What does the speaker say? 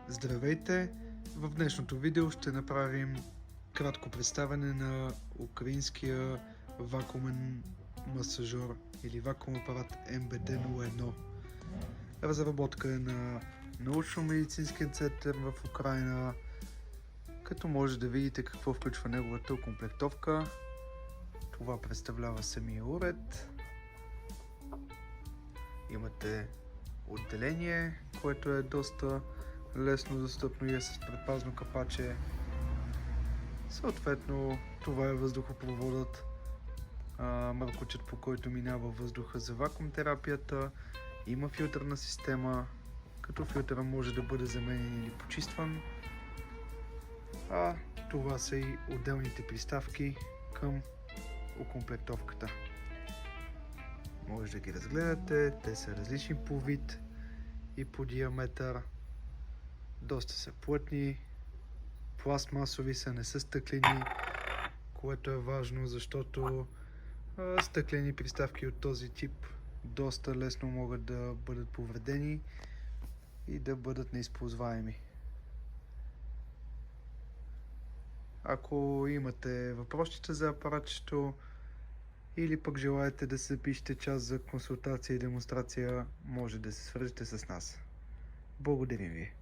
Здравейте! В днешното видео ще направим кратко представяне на украинския вакуумен масажор или вакуум апарат МБД-01. Разработка е на научно-медицинския център в Украйна, като може да видите какво включва неговата окомплектовка. Това представлява самия уред. Имате отделение, което е доста лесно достъпно и е с предпазно капаче. Съответно, това е въздухопроводът, мъркочът, по който минава въздуха за вакуум терапията. Има филтърна система, като филтъра може да бъде заменен или почистван. А това са и отделните приставки към окомплектовката. Може да ги разгледате, те са различни по вид и по диаметър. Доста са плътни, пластмасови са, не са стъклени, което е важно, защото стъклени приставки от този тип доста лесно могат да бъдат повредени и да бъдат неизползваеми. Ако имате въпросчета за апаратчето или пък желаете да се запишете час за консултация и демонстрация, може да се свържете с нас. Благодарим ви!